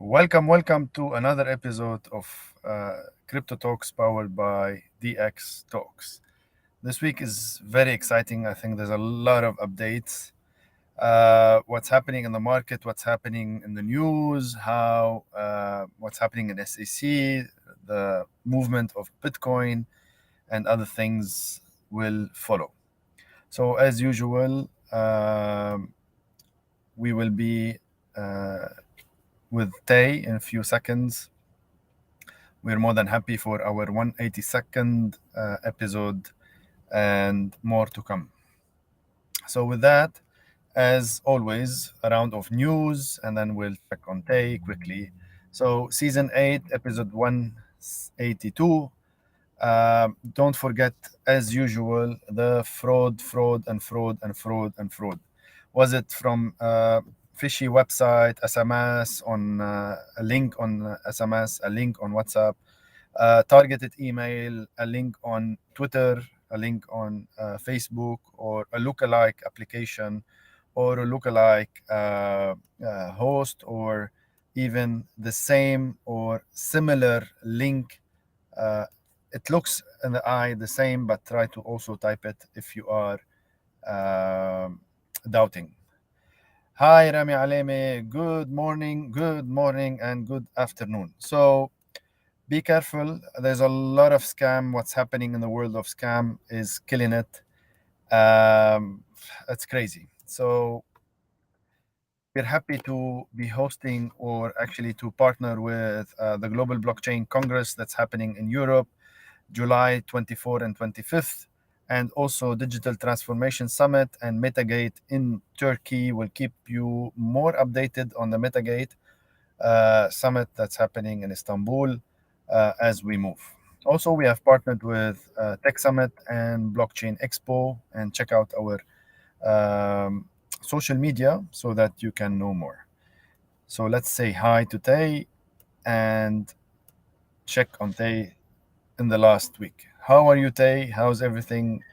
Welcome to another episode of Cryptotalks powered by Dxtalks. This week is very exciting. I think there's a lot of updates. What's happening in the market, what's happening in the news, what's happening in SEC, the movement of Bitcoin, and other things will follow. So, as usual, we will be with Tay in a few seconds. We're more than happy for our 182nd episode and more to come. So, with that, as always, a round of news and then we'll check on Tay quickly. So, season 8, episode 182. Don't forget, as usual, the fraud. Was it from fishy website, SMS, on a link on SMS, a link on WhatsApp, targeted email, a link on Twitter, a link on Facebook, or a lookalike application, or a lookalike host, or even the same or similar link. It looks in the eye the same, but try to also type it if you are doubting. Hi, Rami Aleme. Good morning, and good afternoon. So be careful. There's a lot of scam. What's happening in the world of scam is killing it. It's crazy. So we're happy to be hosting, or actually to partner with the Global Blockchain Congress that's happening in Europe, July 24 and 25th, and also Digital Transformation Summit and Metagate in Turkey. Will keep you more updated on the Metagate summit that's happening in Istanbul as we move. Also, we have partnered with Tech Summit and Blockchain Expo, and check out our social media so that you can know more. So let's say hi to Tay and check on Tay in the last week. How are you, Tay? How's everything?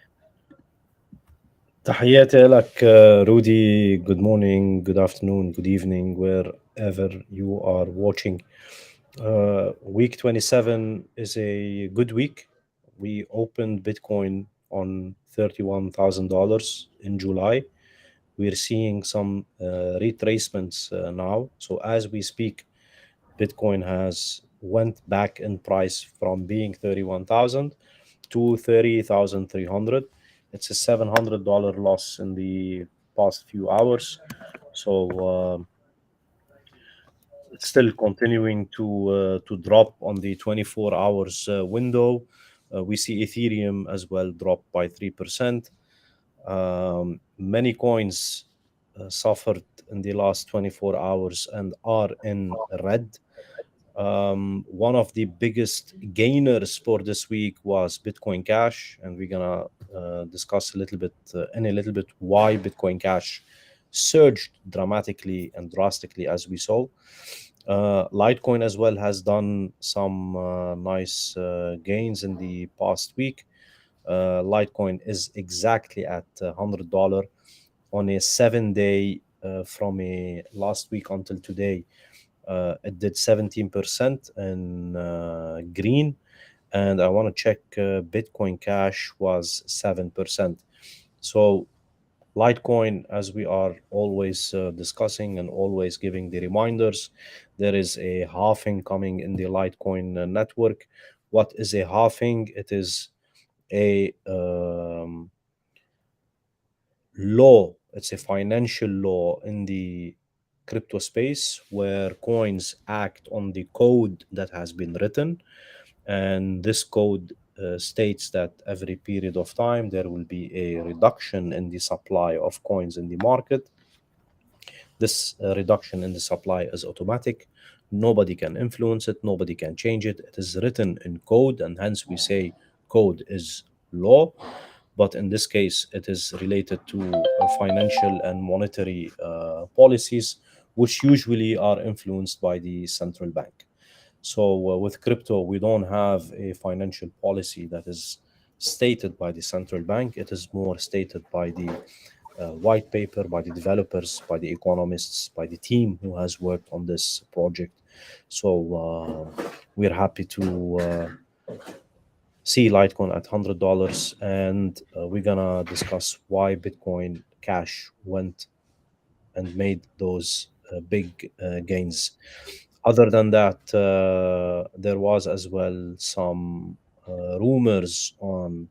تحياتي لك رودي. Good morning, good afternoon, good evening, wherever you are watching. Week 27 is a good week. We opened Bitcoin on $31,000 in July. We're seeing some retracements now. So as we speak, Bitcoin has went back in price from being 31,000 to 30,300. It's a $700 loss in the past few hours. So it's still continuing to drop on the 24 hours window. We see Ethereum as well drop by 3%. Many coins suffered in the last 24 hours and are in red. One of the biggest gainers for this week was Bitcoin Cash, and we're gonna discuss a little bit why Bitcoin Cash surged dramatically and drastically as we saw. Litecoin as well has done some nice gains in the past week. Litecoin is exactly at $100 on a 7-day from a last week until today. It did 17% in green, and I want to check Bitcoin Cash was 7%. So Litecoin, as we are always discussing and always giving the reminders, there is a halving coming in the Litecoin network. What is a halving? It is a law. It's a financial law in the crypto space where coins act on the code that has been written, and this code states that every period of time there will be a reduction in the supply of coins in the market. This reduction in the supply is automatic. Nobody can influence it, nobody can change it. It is written in code, and hence we say code is law. But in this case, it is related to financial and monetary policies, which usually are influenced by the central bank. So with crypto, we don't have a financial policy that is stated by the central bank. It is more stated by the white paper, by the developers, by the economists, by the team who has worked on this project So we're happy to see Litecoin at $100, and we're gonna discuss why Bitcoin Cash went and made those big gains. Other than that, there was as well some rumors on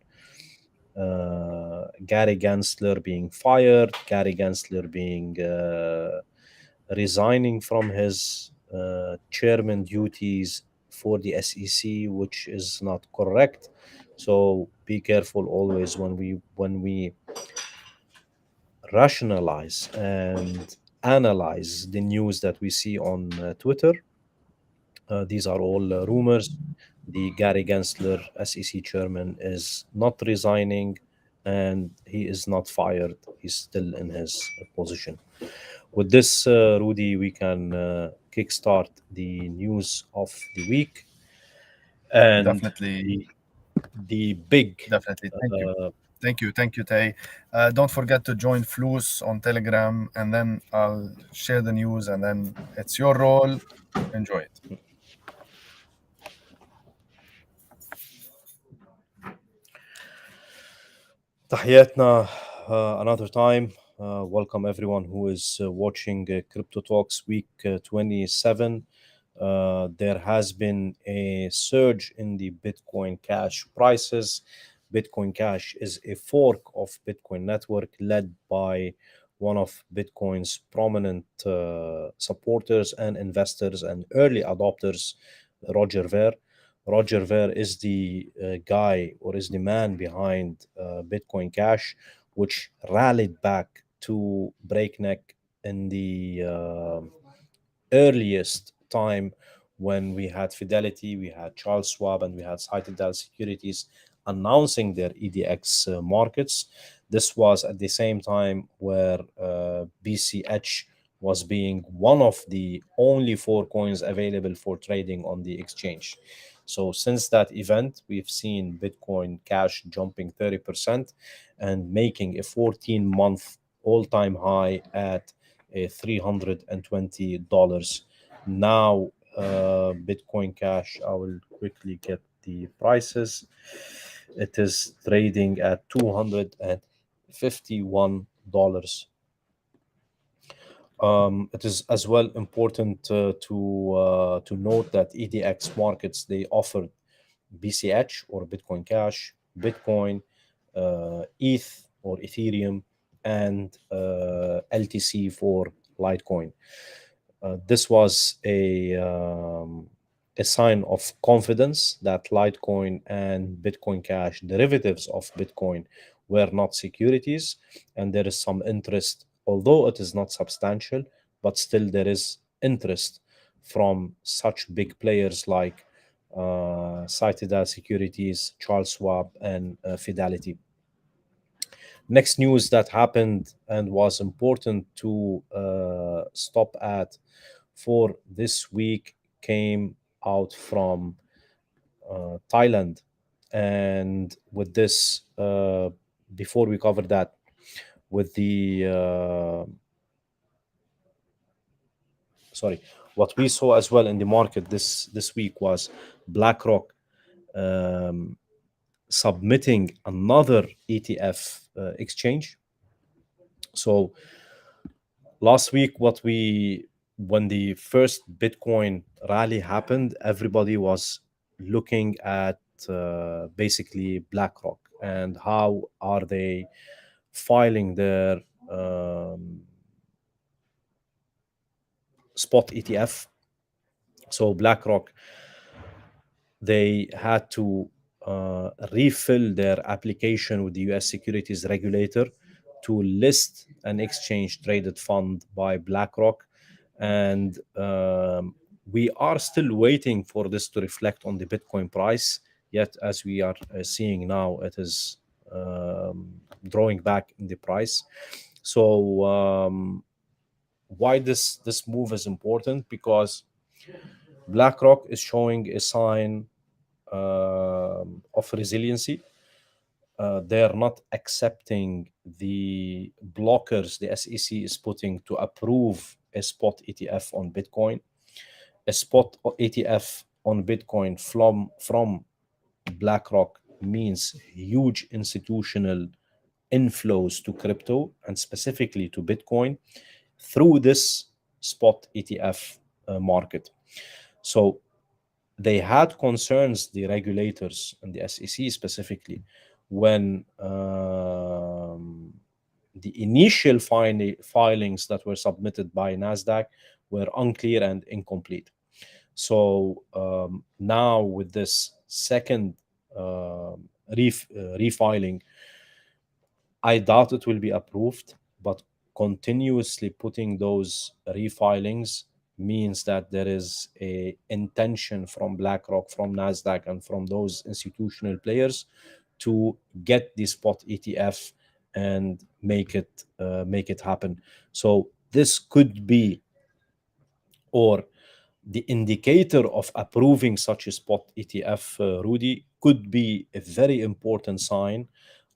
Gary Gensler being fired, Gary Gensler being resigning from his chairman duties for the SEC, which is not correct. So be careful always when we rationalize and analyze the news that we see on Twitter. These are all rumors. The Gary Gensler SEC chairman is not resigning and he is not fired. He's still in his position. With this, Rudy, we can kickstart the news of the week and Definitely, the big. definitely. Thank you. Uh, Thank you, Tay. Don't forget to join Flus on Telegram, and then I'll share the news, and then it's your role. Enjoy it. تحياتنا another time. Welcome everyone who is watching Crypto Talks week 27. There has been a surge in the Bitcoin Cash prices. Bitcoin Cash is a fork of Bitcoin Network led by one of Bitcoin's prominent supporters and investors and early adopters, Roger Ver. Roger Ver is the guy or is the man behind Bitcoin Cash, which rallied back to breakneck in the earliest time when we had Fidelity, we had Charles Schwab, and we had Citadel Securities announcing their EDX markets. This was at the same time where BCH was being one of the only four coins available for trading on the exchange. So since that event, we've seen Bitcoin Cash jumping 30% and making a 14-month all-time high at $320. Now, Bitcoin Cash, I will quickly get the prices. It is trading at $251. It is as well important to note that EDX markets, they offer BCH or Bitcoin Cash, Bitcoin, ETH or Ethereum, and LTC for Litecoin. This was a sign of confidence that Litecoin and Bitcoin Cash, derivatives of Bitcoin, were not securities, and there is some interest, although it is not substantial, but still there is interest from such big players like Citadel Securities, Charles Schwab, and Fidelity. Next news that happened and was important to stop at for this week came out from Thailand. And with this, before we cover that, with the sorry, what we saw as well in the market this week was BlackRock um, submitting another ETF exchange. So last week, when the first Bitcoin rally happened, everybody was looking at basically BlackRock and how are they filing their spot ETF. So BlackRock, they had to refill their application with the US securities regulator to list an exchange traded fund by BlackRock. And we are still waiting for this to reflect on the Bitcoin price. Yet, as we are seeing now, it is drawing back in the price. So, why this move is important? Because BlackRock is showing a sign of resiliency. They are not accepting the blockers the SEC is putting to approve a spot ETF on Bitcoin. a spot ETF on Bitcoin from BlackRock means huge institutional inflows to crypto and specifically to Bitcoin through this spot ETF market. So they had concerns, the regulators and the SEC specifically, when the initial filings that were submitted by Nasdaq were unclear and incomplete. So now with this second refiling, I doubt it will be approved, but continuously putting those refilings means that there is a intention from BlackRock, from Nasdaq, and from those institutional players to get the spot ETF and make it happen. So this could be, or the indicator of approving such a spot ETF, Rudy, could be a very important sign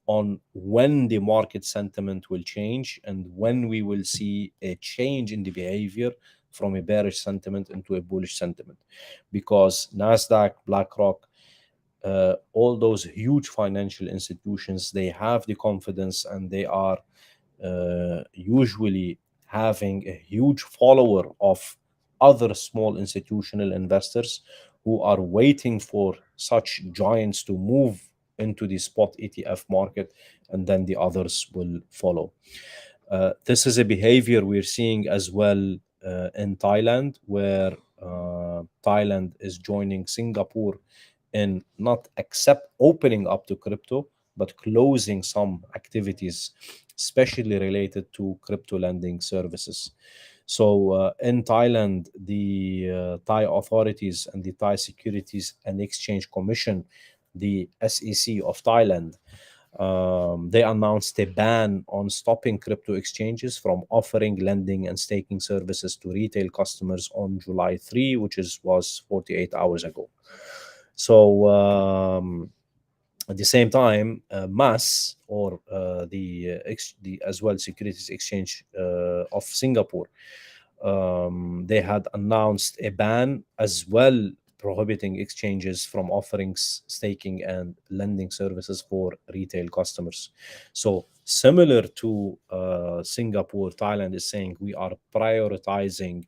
on when the market sentiment will change and when we will see a change in the behavior from a bearish sentiment into a bullish sentiment. Because Nasdaq, BlackRock, all those huge financial institutions, they have the confidence and they are usually having a huge follower of other small institutional investors who are waiting for such giants to move into the spot ETF market, and then the others will follow. This is a behavior we're seeing as well in Thailand, where Thailand is joining Singapore in not accept opening up to crypto, but closing some activities, especially related to crypto lending services. So in Thailand, the Thai authorities and the Thai Securities and Exchange Commission, the SEC of Thailand, they announced a ban on stopping crypto exchanges from offering lending and staking services to retail customers on July 3, which was 48 hours ago. So at the same time, MAS, or the as well Securities Exchange of Singapore, they had announced a ban as well, prohibiting exchanges from offering staking and lending services for retail customers. So similar to Singapore, Thailand is saying we are prioritizing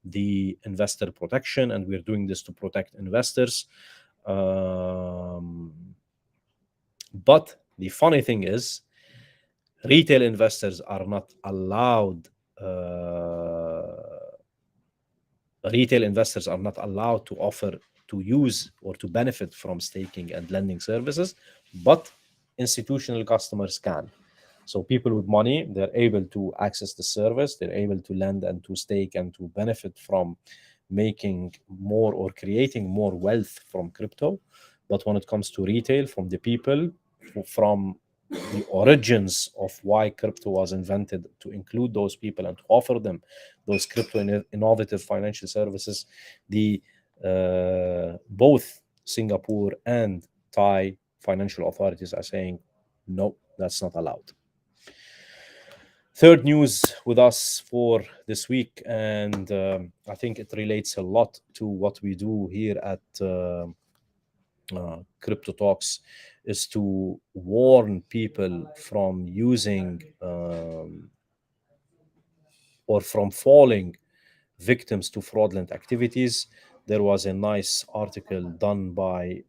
the investor protection and we're doing this to protect investors. But the funny thing is, retail investors are not allowed. Retail investors are not allowed to offer, to use, or to benefit from staking and lending services, but institutional customers can. So people with money, they're able to access the service, they're able to lend and to stake and to benefit from making more or creating more wealth from crypto. But when it comes to retail, from the people, from the origins of why crypto was invented, to include those people and to offer them those crypto innovative financial services, the both Singapore and Thai financial authorities are saying, no, that's not allowed. Third news with us for this week, and I think it relates a lot to what we do here at Cryptotalks, is to warn people from using or from falling victims to fraudulent activities. There was a nice article done by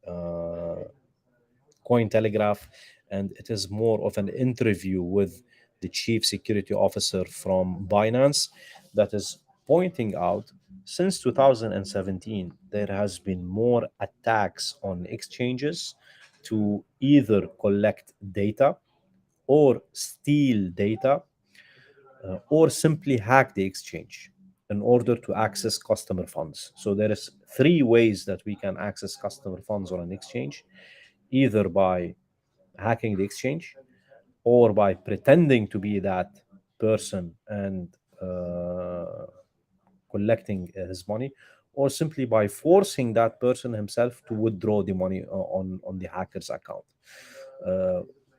Cointelegraph, and it is more of an interview with the chief security officer from Binance that is pointing out, since 2017 there has been more attacks on exchanges to either collect data or steal data or simply hack the exchange in order to access customer funds. So there is three ways that we can access customer funds on an exchange: either by hacking the exchange, or by pretending to be that person and collecting his money, or simply by forcing that person himself to withdraw the money on the hacker's account.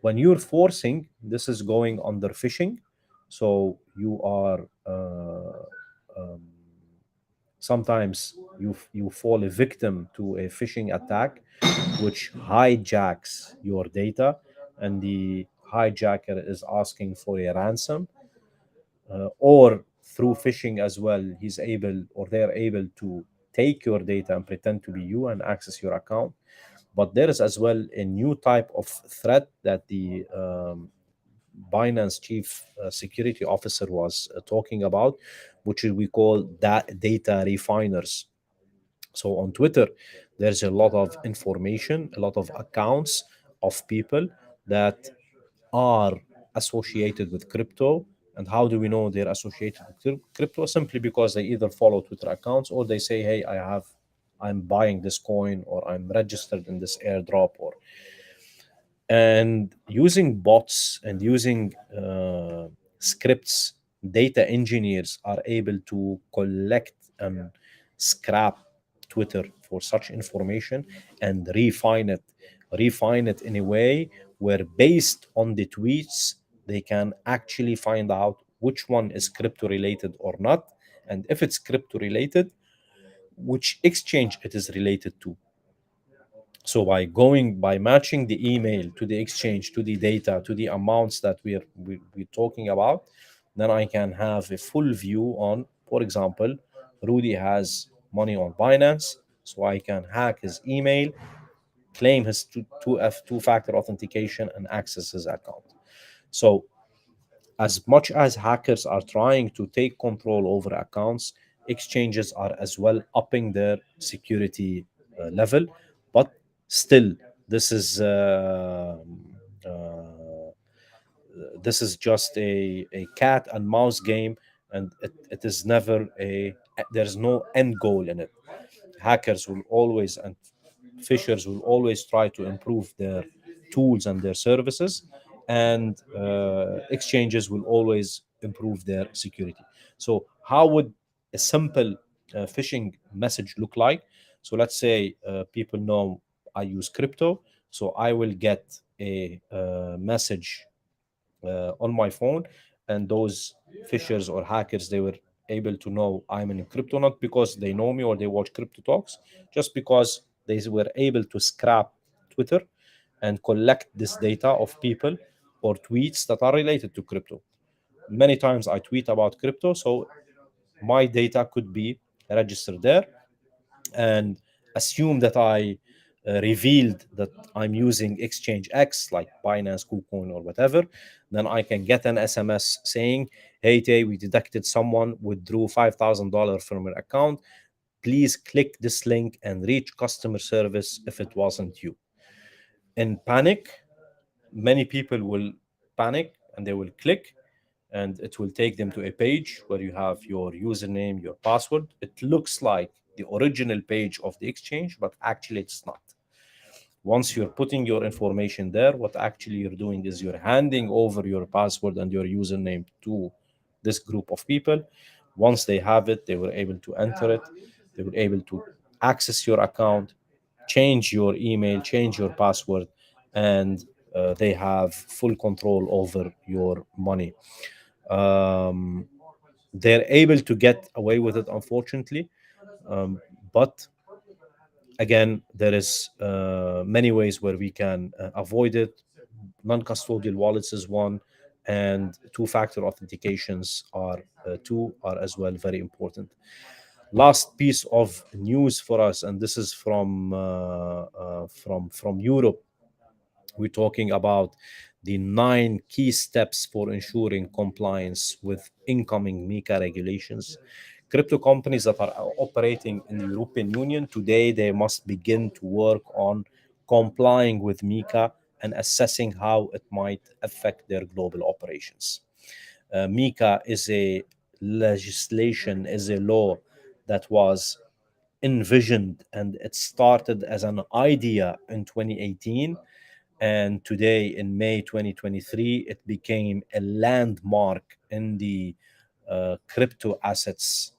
When you're forcing, this is going under phishing. So you are sometimes you fall a victim to a phishing attack, which hijacks your data, and the hijacker is asking for a ransom, or through phishing as well, he's able or they're able to take your data and pretend to be you and access your account. But there is as well a new type of threat that the Binance chief security officer was talking about, which we call data refiners. So on Twitter, there's a lot of information, a lot of accounts of people that are associated with crypto. And how do we know they're associated with crypto? Simply because they either follow Twitter accounts, or they say, hey, I'm buying this coin, or I'm registered in this airdrop, or and using bots and using scripts, data engineers are able to collect and scrap Twitter for such information and refine it in a way where, based on the tweets, they can actually find out which one is crypto related or not, and if it's crypto related, which exchange it is related to. So by matching the email to the exchange, to the data, to the amounts that we're talking about, then I can have a full view on, for example, Rudy has money on Binance, so I can hack his email, claim his two-factor authentication, and access his account. So as much as hackers are trying to take control over accounts, exchanges are as well upping their security level. But still, this is uh, uh, this is just a cat and mouse game, and it is never there's no end goal in it. Hackers will always, and fishers will always try to improve their tools and their services, and exchanges will always improve their security. So how would a simple phishing message look like? So let's say people know I use crypto, so I will get a message on my phone, and those fishers or hackers, they were able to know I'm in crypto, not because they know me or they watch crypto talks, just because they were able to scrap Twitter and collect this data of people or tweets that are related to crypto. Many times I tweet about crypto, so my data could be registered there, and assume that I revealed that I'm using exchange X like Binance, KuCoin, or whatever, then I can get an SMS saying, hey, Tay, we detected someone withdrew $5,000 from your account. Please click this link and reach customer service if it wasn't you. In panic, many people will panic and they will click, and it will take them to a page where you have your username, your password. It looks like the original page of the exchange, but actually it's not. Once you're putting your information there, what actually you're doing is you're handing over your password and your username to this group of people. Once they have it, they were able to enter it, they were able to access your account, change your email, change your password, and they have full control over your money. Um, they're able to get away with it, unfortunately, um, but again, there is many ways where we can avoid it. Non-custodial wallets is one, and two-factor authentications are as well very important. Last piece of news for us, and this is from Europe. We're talking about the 9 key steps for ensuring compliance with incoming MiCA regulations. Crypto companies that are operating in the European Union today, they must begin to work on complying with MiCA and assessing how it might affect their global operations. MiCA is a legislation, is a law that was envisioned, and it started as an idea in 2018, and today in May 2023 it became a landmark in the crypto assets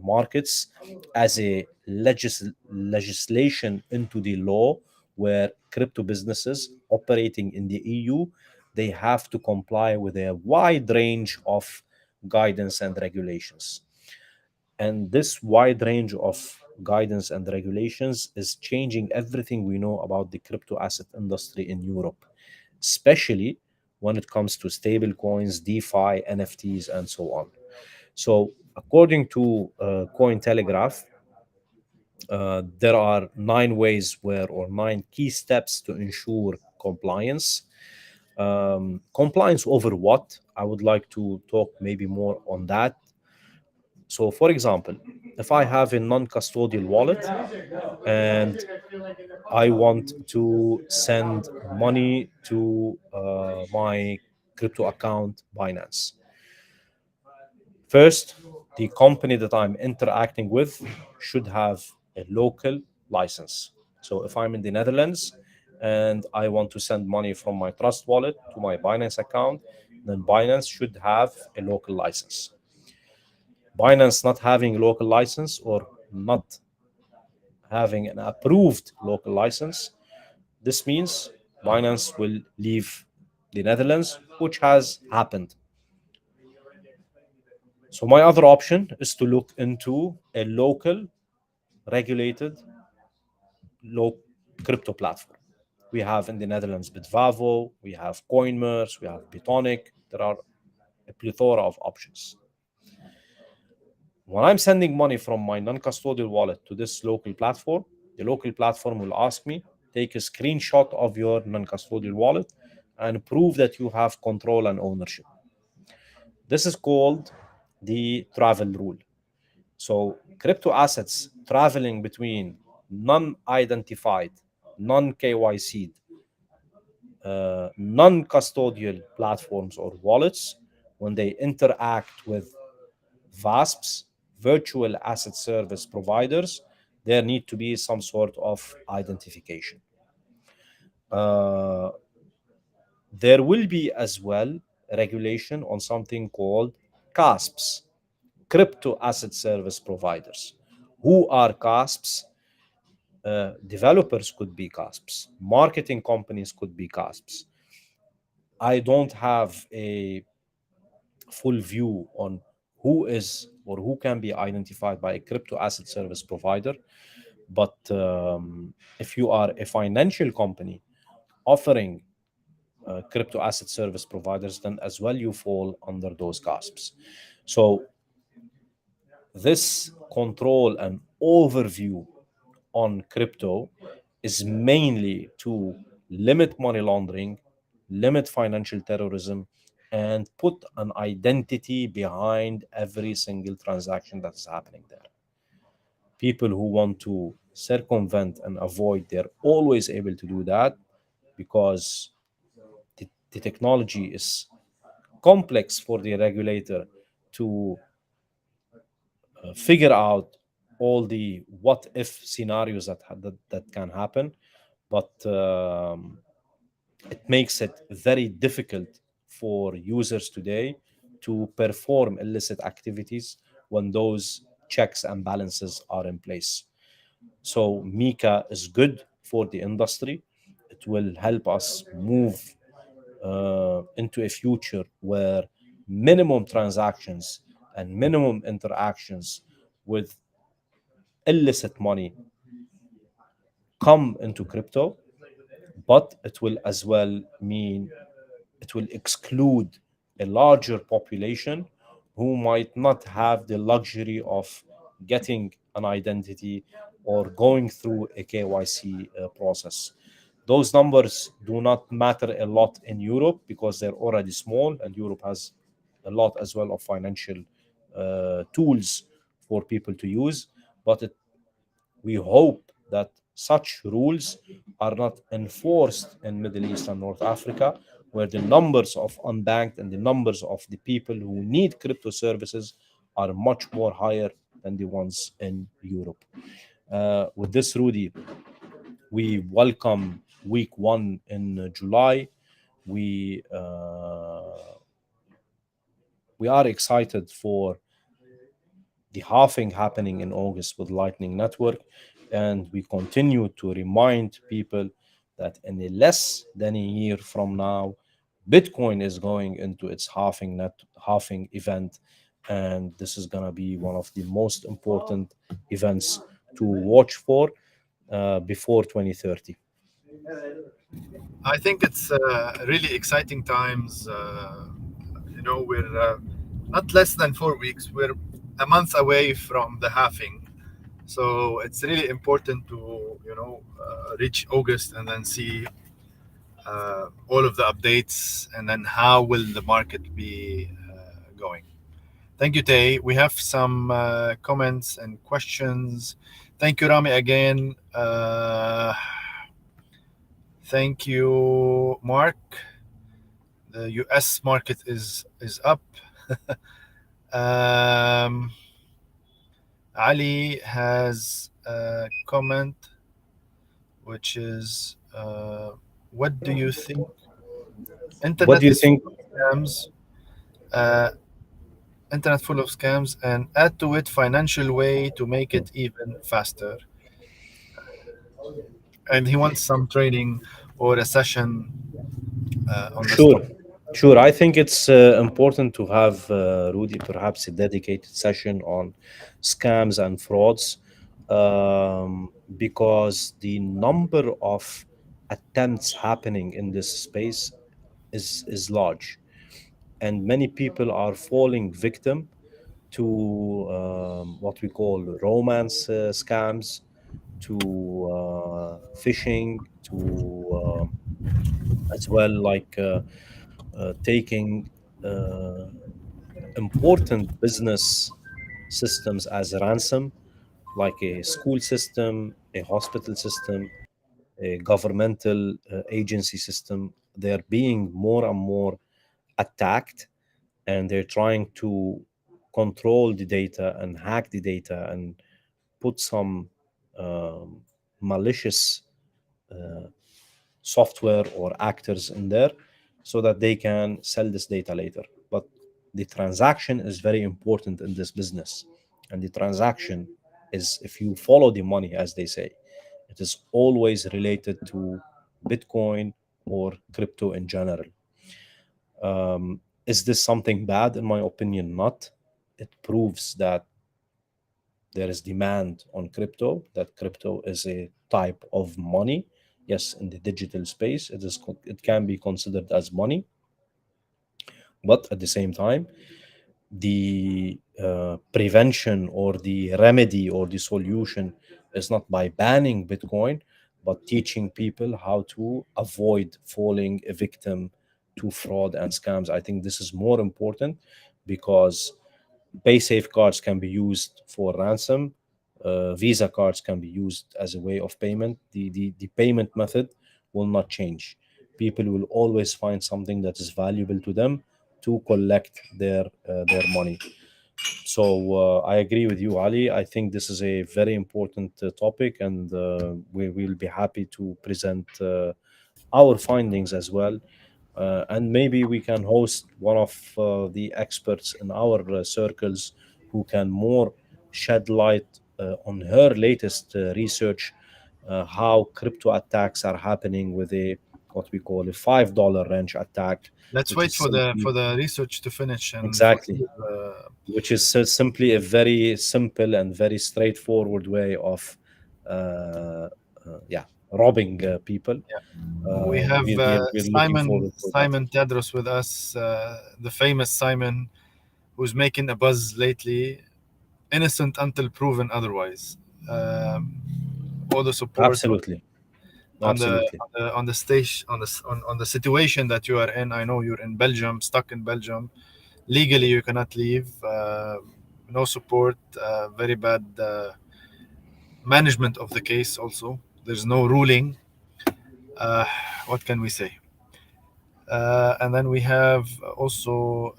markets as a legislation into the law, where crypto businesses operating in the EU, they have to comply with a wide range of guidance and regulations. And this wide range of guidance and regulations is changing everything we know about the crypto asset industry in Europe, especially when it comes to stable coins, DeFi, NFTs, and so on. So, according to Cointelegraph, there are 9 ways where, or 9 key steps to ensure compliance. Compliance over what? I would like to talk maybe more on that. So, for example, if I have a non custodial wallet and I want to send money to my crypto account, Binance, first, the company that I'm interacting with should have a local license. So if I'm in the Netherlands and I want to send money from my Trust wallet to my Binance account, then Binance should have a local license. Binance not having a local license or not having an approved local license, this means Binance will leave the Netherlands, which has happened. So my other option is to look into a local regulated low crypto platform. We have in the Netherlands Bitvavo, we have Coinmerce, we have Bitonic. There are a plethora of options. When I'm sending money from my non-custodial wallet to this local platform, the local platform will ask me, take a screenshot of your non-custodial wallet and prove that you have control and ownership. This is called the travel rule. So crypto assets traveling between non-identified, non-KYC, non-custodial platforms or wallets, when they interact with VASPs, virtual asset service providers, there need to be some sort of identification. Uh, there will be as well regulation on something called CASPs, crypto asset service providers. Who are CASPs? Developers could be CASPs, marketing companies could be CASPs. I don't have a full view on who is or who can be identified by a crypto asset service provider. But if you are a financial company offering crypto asset service providers, then as well you fall under those CASPs. So this control and overview on crypto is mainly to limit money laundering, limit financial terrorism, and put an identity behind every single transaction that is happening there. People who want to circumvent and avoid, they're always able to do that because the technology is complex for the regulator to figure out all the what if scenarios that can happen, but it makes it very difficult for users today to perform illicit activities when those checks and balances are in place. So Mika is good for the industry. It will help us move into a future where minimum transactions and minimum interactions with illicit money come into crypto, but it will as well mean it will exclude a larger population who might not have the luxury of getting an identity or going through a KYC process. Those numbers do not matter a lot in Europe because they're already small, and Europe has a lot as well of financial tools for people to use. But we hope that such rules are not enforced in Middle East and North Africa, where the numbers of unbanked and the numbers of the people who need crypto services are much more higher than the ones in Europe. With this, Rudy, we welcome week one in July. We we are excited for the halving happening in August with Lightning Network, and we continue to remind people that in a less than a year from now, Bitcoin is going into its halving event, and this is going to be one of the most important events to watch for before 2030? I think it's really exciting times. We're not less than 4 weeks. We're a month away from the halving. So it's really important to, reach August and then see all of the updates and then how will the market be going. Thank you, Tay. We have some comments and questions. Thank you, Rami, again. Thank you, Mark. The US market is up. um, Ali has a comment, which is, what do you think? What do Internet you is full think? of scams. Uh, Internet full of scams, and add to it financial way to make it even faster. And he wants some training or a session on this Sure, topic. sure. I think it's important to have, Rudy, perhaps a dedicated session on scams and frauds, because the number of attempts happening in this space is large, and many people are falling victim to what we call romance scams, to phishing, to as well, like taking uh, important business systems as a ransom, like a school system, a hospital system, a governmental agency system. They're being more and more attacked, and they're trying to control the data and hack the data and put some um, malicious software or actors in there so that they can sell this data later. But the transaction is very important in this business. And the transaction is, if you follow the money, as they say, it is always related to Bitcoin or crypto in general. Is this something bad? In my opinion, not. It proves that there is demand on crypto, that crypto is a type of money. Yes, in the digital space, it can be considered as money, but at the same time, the prevention or the remedy or the solution is not by banning Bitcoin, but teaching people how to avoid falling a victim to fraud and scams. I think this is more important because pay safe cards can be used for ransom. Visa cards can be used as a way of payment. The payment method will not change. People will always find something that is valuable to them to collect their money. So I agree with you, Ali. I think this is a very important topic, and we will be happy to present our findings as well. And maybe we can host one of the experts in our circles who can more shed light on her latest research, how crypto attacks are happening with a what we call a $5 range attack, Let's which wait is for the simply research to finish and for exactly, which is simply a very simple and very straightforward way of yeah, robbing people. we have We're looking forward for that. Simon Tedros with us, the famous Simon, who's making a buzz lately, innocent until proven otherwise. Um, all the support Absolutely, on the absolutely. on the stage on the situation that you are in. I know you're in Belgium, stuck in Belgium. Legally, you cannot leave. No support. Very bad management of the case. Also, there's no ruling. Uh, what can we say? And then we have also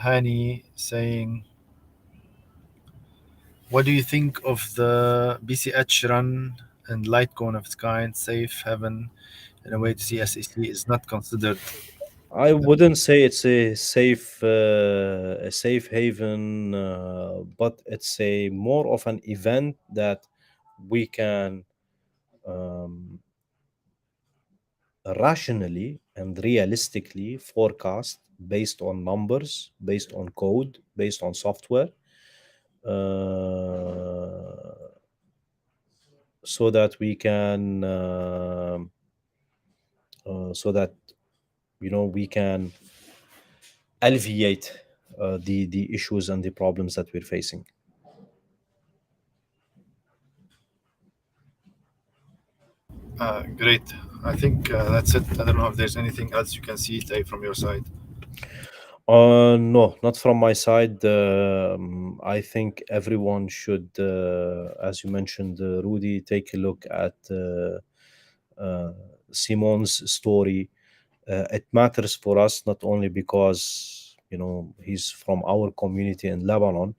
Hani saying, "What do you think of the BCH run and Litecoin of its kind, safe haven, in a way to see SEC is not considered?" I wouldn't say it's a safe haven, but it's a more of an event that we can um, rationally and realistically forecast based on numbers, based on code, based on software. Uh, so that we can so that we can alleviate the issues and the problems that we're facing. Great. I think that's it. I don't know if there's anything else you can see, Tay, from your side. No, not from my side. I think everyone should, as you mentioned, Rudy, take a look at uh, Simon's story. It matters for us not only because he's from our community in Lebanon,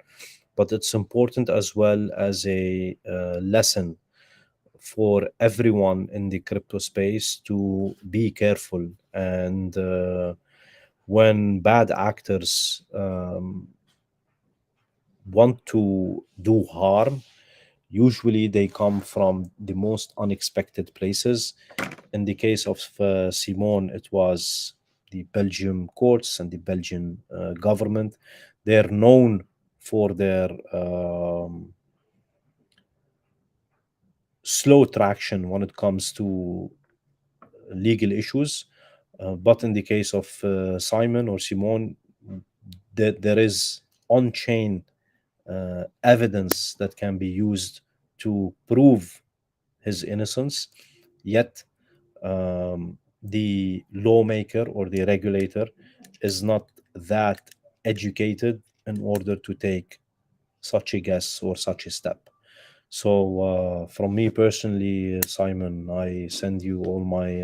but it's important as well as a lesson for everyone in the crypto space to be careful. And when bad actors want to do harm, usually they come from the most unexpected places. In the case of Simon, it was the Belgian courts and the Belgian government. They're known for their slow traction when it comes to legal issues. But in the case of Simon or Simon, there is on chain evidence that can be used to prove his innocence. Yet, the lawmaker or the regulator is not that educated in order to take such a guess or such a step. So, from me personally, Simon, I send you all my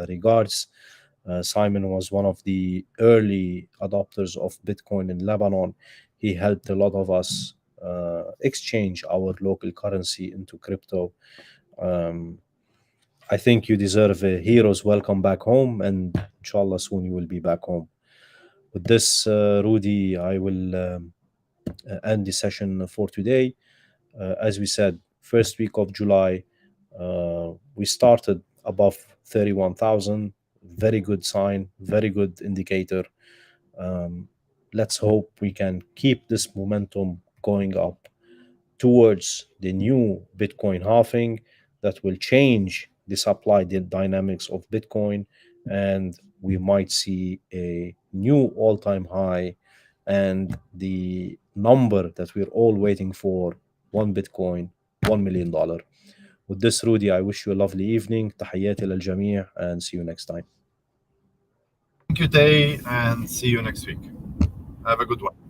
regards. Simon was one of the early adopters of Bitcoin in Lebanon. He helped a lot of us exchange our local currency into crypto. Um, I think you deserve a hero's welcome back home, and inshallah, soon you will be back home. With this, Rudy, I will end the session for today. As we said, first week of July, we started above 31,000. Very good sign, very good indicator. Um, let's hope we can keep this momentum going up towards the new Bitcoin halving that will change the supply dynamics of Bitcoin, and we might see a new all-time high, and the number that we're all waiting for, one Bitcoin, $1 million. With this, Rudy, I wish you a lovely evening. تحياتي للجميع, and see you next time. Thank you, Tay, and see you next week. Have a good one.